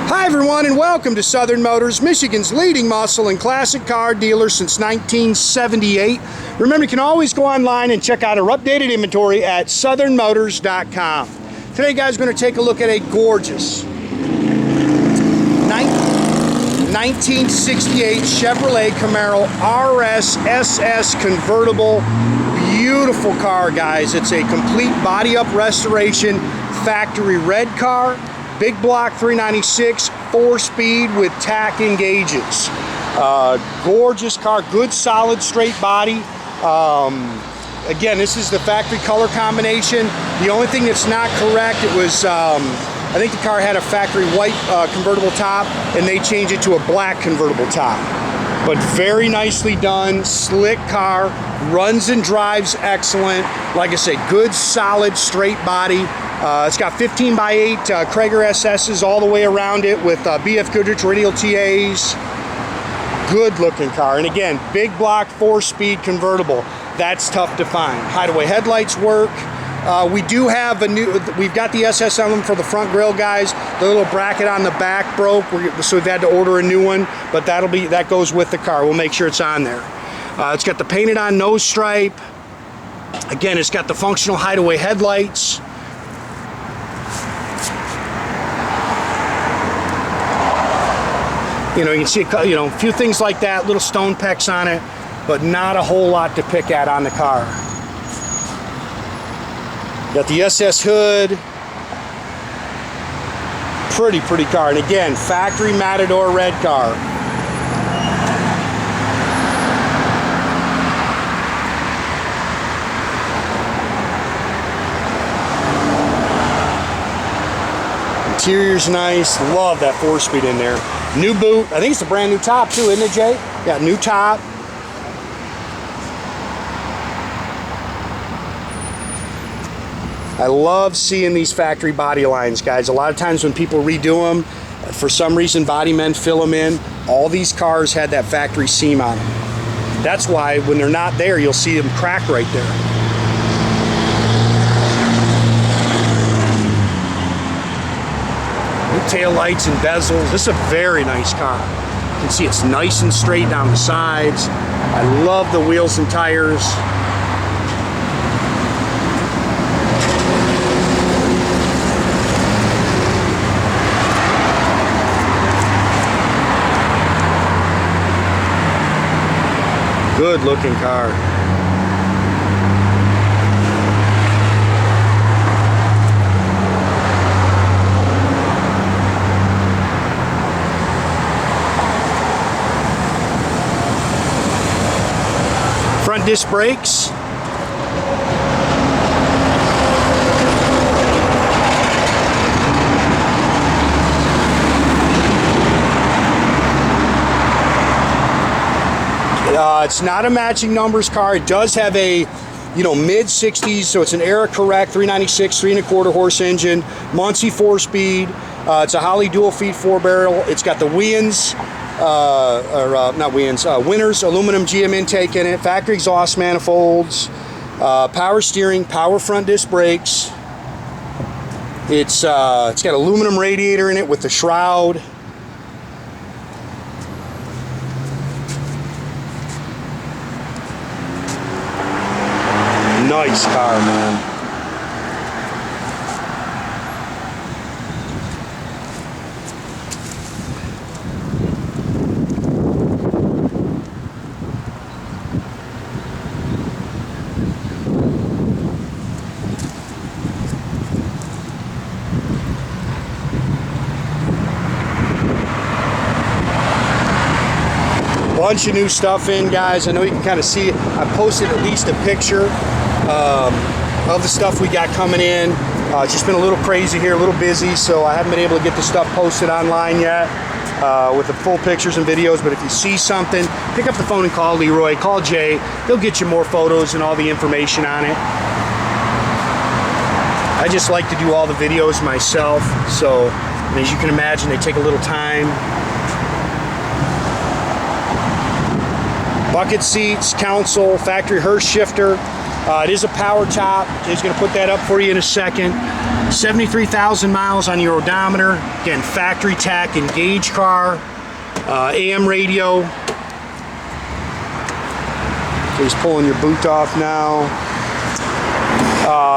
Hi everyone, and welcome to Southern Motors, Michigan's leading muscle and classic car dealer since 1978. Remember, you can always go online and check out our updated inventory at southernmotors.com. Today, guys, we're going to take a look at a gorgeous 1968 Chevrolet Camaro RS SS convertible. Beautiful car, guys. It's a complete body-up restoration, factory red car. Big block 396, 4-speed with tach engages. Gorgeous car, good solid straight body. Again, this is the factory color combination. The only thing that's not correct, it was, I think the car had a factory white convertible top, and they changed it to a black convertible top. But very nicely done, slick car, runs and drives excellent. Like I said, good solid straight body. It's got 15x8 Cragar SS's all the way around it with BF Goodrich Radial TAs. Good looking car. And again, big block 4-speed convertible. That's tough to find. Hideaway headlights work. We do have we've got the SS on them for the front grille, guys. The little bracket on the back broke, so we've had to order a new one, but that goes with the car. We'll make sure it's on there. It's got the painted on nose stripe. Again, it's got the functional hideaway headlights. You know, you can see a few things like that, little stone pecks on it, but not a whole lot to pick at on the car. Got the SS hood. Pretty car. And again, factory Matador red car. Interior's nice. Love that 4-speed in there. New boot. I think it's a brand new top too, isn't it, Jay? Yeah, new top. I love seeing these factory body lines, guys. A lot of times when people redo them, for some reason body men fill them in. All these cars had that factory seam on them. That's why when they're not there, you'll see them crack right there. Tail lights and bezels. This is a very nice car. You can see it's nice and straight down the sides. I love the wheels and tires. Good looking car. Front disc brakes. It's not a matching numbers car. It does have a, mid 60s, so it's an era correct 396, 3¼ horse engine, Muncie 4-speed. It's a Holley dual feed 4-barrel. It's got the Winners aluminum GM intake in it, factory exhaust manifolds, power steering, power front disc brakes. It's got aluminum radiator in it with the shroud. Nice car, man. Bunch of new stuff in, guys. I know you can kind of see it. I posted at least a picture of the stuff we got coming in. It's just been a little crazy here, a little busy, so I haven't been able to get the stuff posted online yet with the full pictures and videos. But if you see something, pick up the phone and call Leroy, call Jay. They'll get you more photos and all the information on it. I just like to do all the videos myself, so as you can imagine, they take a little time. Bucket seats, console, factory Hurst shifter. It is a power top. Jay's going to put that up for you in a second. 73,000 miles on your odometer. Again, factory tach and gauge car. AM radio. He's pulling your boot off now.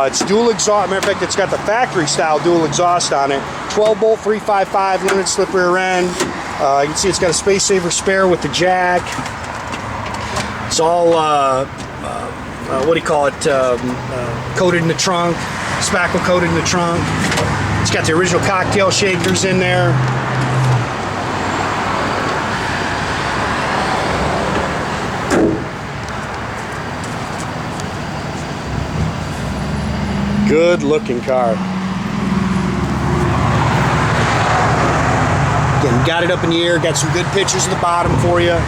It's dual exhaust. Matter of fact, it's got the factory style dual exhaust on it. 12 bolt 355 limited slip rear end. You can see it's got a space saver spare with the jack. It's all what do you call it? Coated in the trunk, spackle coated in the trunk. It's got the original cocktail shakers in there. Good looking car. Again, got it up in the air, got some good pictures of the bottom for you.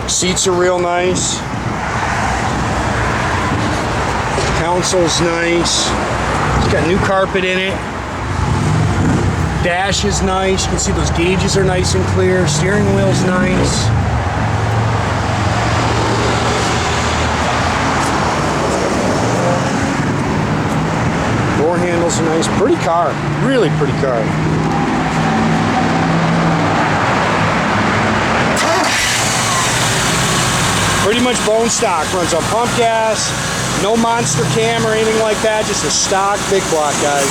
Seats are real nice. Console's nice. It's got new carpet in it. Dash is nice. You can see those gauges are nice and clear. Steering wheel's nice. Door handles are nice. Pretty car. Really pretty car. Pretty much bone stock, runs on pump gas, no monster cam or anything like that, just a stock big block, guys.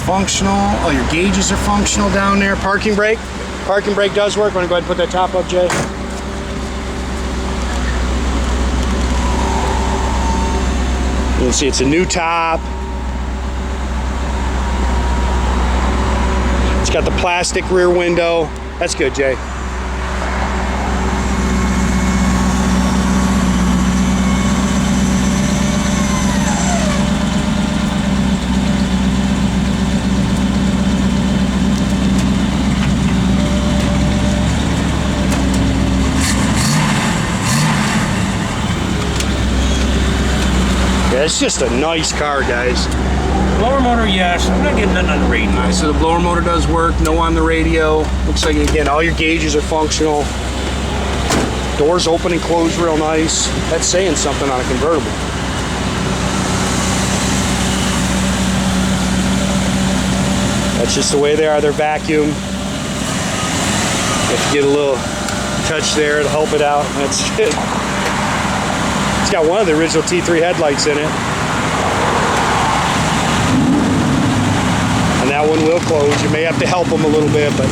Functional. All your gauges are functional down there. Parking brake does work. Want to go ahead and put that top up, Jay? You can see it's a new top. It's got the plastic rear window. That's good, Jay. It's just a nice car, guys. Blower motor, yes. I'm not getting nothing on the radio. All right, so the blower motor does work. No on the radio. Looks like, again, all your gauges are functional. Doors open and close real nice. That's saying something on a convertible. That's just the way they are. They're vacuum. If you get a little touch there, it'll help it out. That's it. It's got one of the original T3 headlights in it. And that one will close. You may have to help them a little bit, but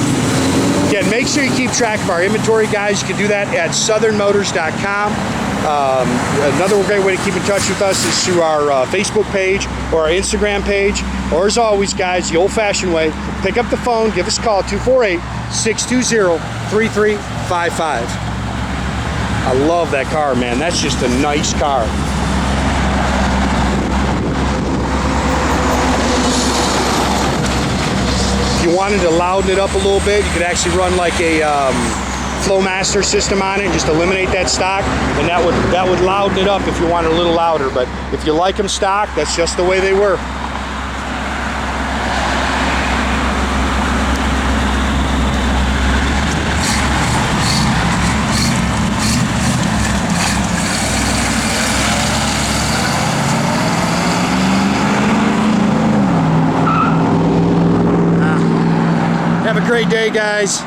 again, make sure you keep track of our inventory, guys. You can do that at southernmotors.com. Another great way to keep in touch with us is through our Facebook page or our Instagram page. Or as always, guys, the old-fashioned way, pick up the phone, give us a call, 248-620-3355. I love that car, man. That's just a nice car. If you wanted to louden it up a little bit, you could actually run like a Flowmaster system on it and just eliminate that stock, and that would louden it up if you want it a little louder. But if you like them stock, that's just the way they were. Have a great day, guys.